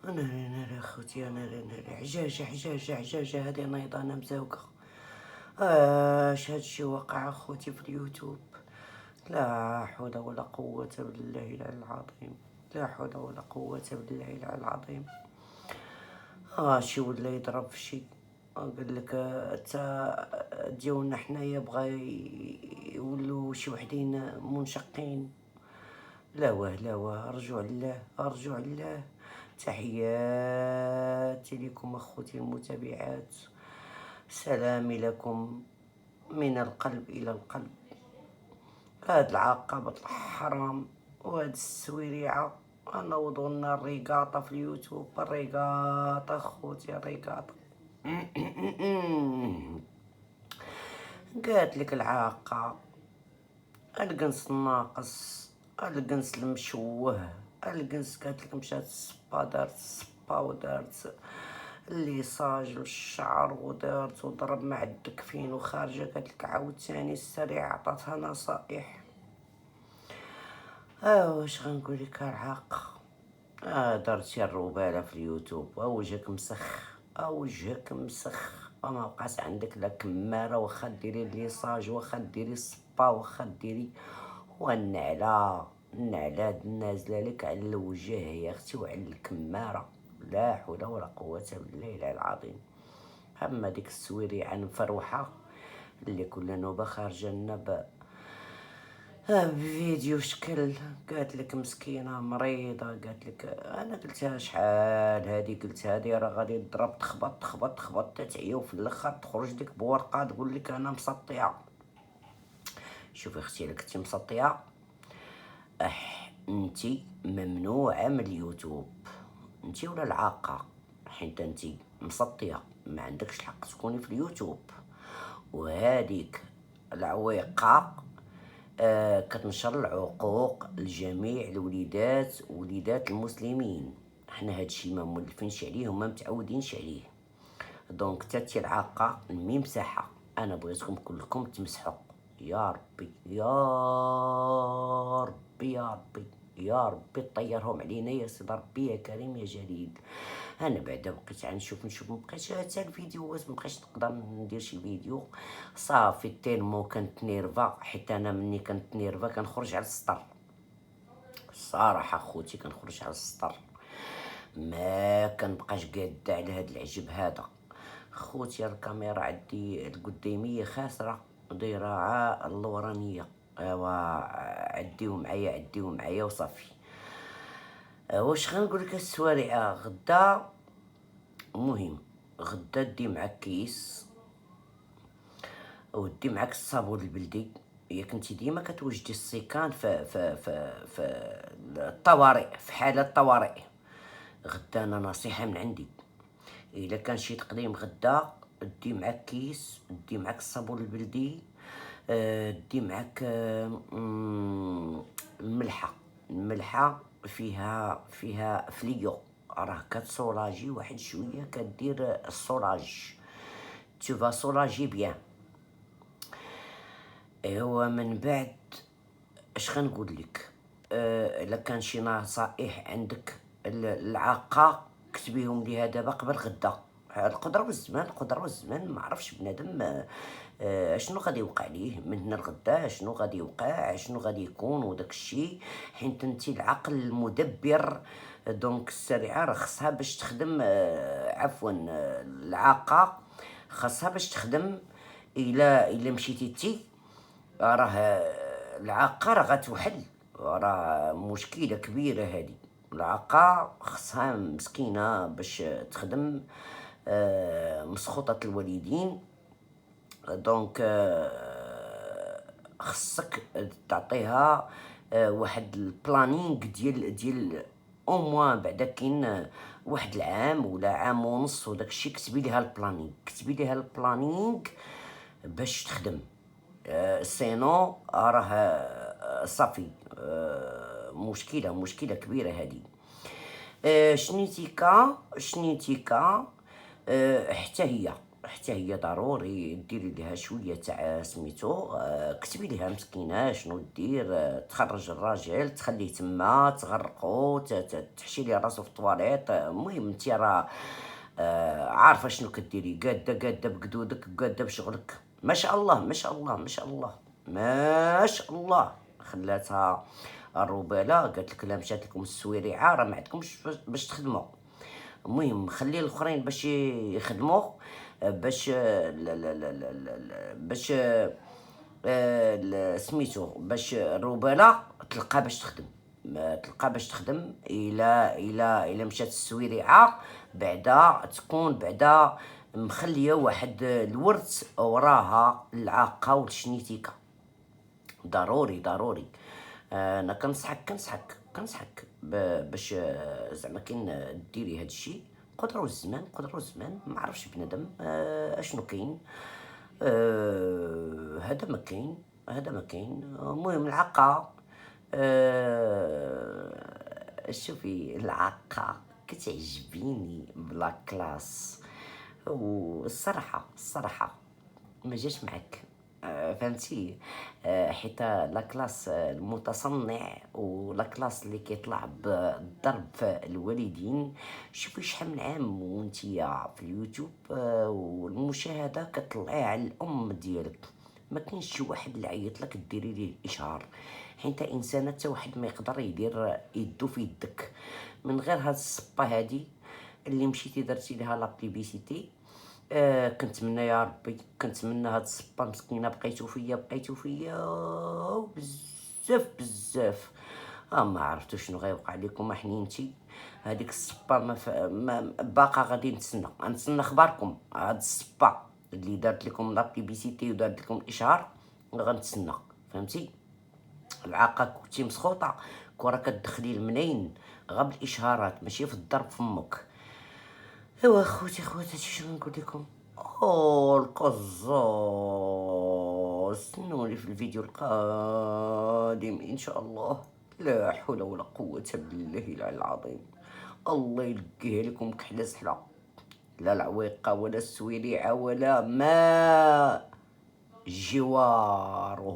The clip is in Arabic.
انا اخوتي، انا حجاجه هذه نايضه، انا مزوقه. اش هادشي واقع اخوتي في اليوتيوب؟ لا حول ولا قوه بالله العلي العظيم، لا حول ولا قوه بالله العلي العظيم. شي ولا يضرب في شي، قال لك تا ديالنا حنايا بغا يولوا شي وحدين منشقين. لا واه لا واه، ارجعوا لله ارجعوا لله. تحياتي لكم اخوتي المتابعات، سلامي لكم من القلب الى القلب. هاد العقبة الحرام وهاد السويريعة، انا وضونا الريقاطة في اليوتيوب، الريقاطة اخوتي الريقاطة. قالت لك العاقة، القنص الناقص، القنص المشوه، القنص قالت لك مشات السبا، دارت السبا ودارت الليصاج والشعر ودارت وضرب مع الدكفين وخارجه. قالت لك عاوتاني السريعة عطاتها نصائح. واش غنقول لك العاق؟ درتي الروبالة في اليوتيوب، وجهك مسخ، وجهك مسخ، وما بقاش عندك لا كمارة، واخا ديري الليصاج، واخا ديري السبا، واخا ديري والنعلة. النعلة هاد نازلة لك على الوجه يا اختي وعلى الكمارة، لا حول ولا قوة بالله العلي العظيم. اما ديك السويريعة مفروحة اللي كل نوبة خارجة لنا بفيديو شكل، قالت لك مسكينة مريضة. قالت لك انا قلتها شحال هادي، قلت هادي راه غادي تضرب تخبط تخبط تخبط تعيا، وفي الاخر تخرج ديك بورقة تقول لك انا مسطية. شوفي اختي، الا كنتي مسطية انتي ممنوعة من اليوتيوب، انتي ولا العاقة، حيت انتي مسطية ما عندكش الحق تكوني في اليوتيوب. وهاديك العويقة كتنشر العقوق لجميع الوليدات وليدات المسلمين. حنا هادشي ما مولفينش عليه وما متعودينش عليه. دونك تاتي العاقة الممسحة، انا بغيتكم كلكم تمسحوا. يا ربي يا ربي يا ربي يا ربي طيرهم علينا يا سيدي ربي يا كريم يا جليل. انا بعدا بقيت نشوف مبقيتش حتى الفيديوهات، مبقيتش نقدر ندير شي فيديو. صافي تيلمو كنت نيرفا، حيت انا مني كنت نيرفا كنخرج على السطر. الصراحه خوتي كنخرج على السطر، ما كنبقاش قاده على هاد العجب هذا. خوتي الكاميرا عندي القداميه خاسره، ضراعه اللورانيه. ايوا عديو معايا وصافي. واش غنقول لك السوارعه غدا؟ المهم غدا دي معاك كيس، ودي معاك الصابون البلدي. هي كنتي ديما كتوجدي السيكان في الطوارئ، في حالة الطوارئ. غدا انا نصيحة من عندي، الا كان شي تقديم غدا دي معاك كيس، دي معاك الصابون البلدي، دي معاك الملحة فيها فليو، راه كتسولاجي واحد شوية، كدير السولاج، tu vas soulager bien. هو من بعد اش غنقول لك؟ الا كان شي نصائح عندك العاقه كتبيهم ليها دابا قبل غدا. القدره والزمان ما عرفش بنادم شنو غادي يوقع ليه من هنا لغدا، شنو غادي يوقع، شنو غادي يكون وداك الشيء. حيت انت العقل المدبر، دونك السريعه راه خصها باش تخدم، عفوا العاقه خاصها باش تخدم. الا مشيتي تي راه العاقه راه غتوحل، راه مشكله كبيره هذه. العاقه خصها مسكينه باش تخدم، مسخوطه الوالدين. دونك خصك تعطيها واحد البلانينغ ديال او موان. بعدا كاين واحد العام ولا عام ونص وداك الشيء، كتبي ليها البلانينغ باش تخدم. سينو راه صافي، مشكله كبيره هذه. شنيتيكا حتى هي حتى هي ضروري ديري ليها شويه تاع سميتو، كتبي ليها مسكينه شنو دير، تخرج الراجل تخليه تما تغرقو، تحشي ليه راسو في الطواليط، المهم انت راه عارفه شنو كديري، قاده بقدودك، قاده بشغلك، ما شاء الله ما شاء الله ما شاء الله ما شاء الله. خلاتها الروباله، قالت لك لا مشات لكم السويريعه راه ما عندكمش باش تخدموا. المهم خلي الاخرين باش يخدموا، باش باش سميتو باش الروباله تلقى باش تخدم، تلقى باش تخدم. الى مشات السويريعه بعدا تكون بعدا مخليه واحد الورث وراها العاقه والشنيتيكا. ضروري ضروري. انا كنصحك باش زعما كاين ديري هاد الشيء. قدروا الزمان ما عرفش بنادم اشنو كاين. هذا ما كاين. المهم العاقه، شوفي العاقه كتعجبيني بلا كلاس، والصراحه ما جاش معك، فهمتي. حيت لا كلاس المتصنع ولا كلاس اللي كيطلع بالضرب في الوالدين. شوفي شحال من عام وانتيا في اليوتيوب، والمشاهده كتطلعي على الام ديالك. ما كاينش شي واحد اللي عيط لك ديري ليه الاشهار، حيت انسانه حتى واحد ما يقدر يدير يدو في يدك من غير هاد الصبه هادي اللي مشيتي درتي ليها لا بليبيسيتي. كنتمنى يا ربي، كنتمنى هاد الصبه مسكينه بقيتو فيا بزاف. ما عرفتو شنو غيوقع لكم حنينتي. هذيك الصبه ما باقا غادي نتسنى اخباركم. هاد الصبه اللي دارت لكم لا بيبيسيتي ودارت لكم الاشهار غنتسنى، فهمتي. العاقه كنتي مسخوطه، كره كتدخلي المنين غير بالاشهارات ماشي في الضرب فمك. ايوا خوتي هادشي شنو نقول لكم. القزاز استنوني في الفيديو القادم ان شاء الله. لا حول ولا قوة بالله العلي العظيم. الله يلقيها لكم كحلة سحلة، لا العويقة ولا السويريعة ولا ما جوارهما.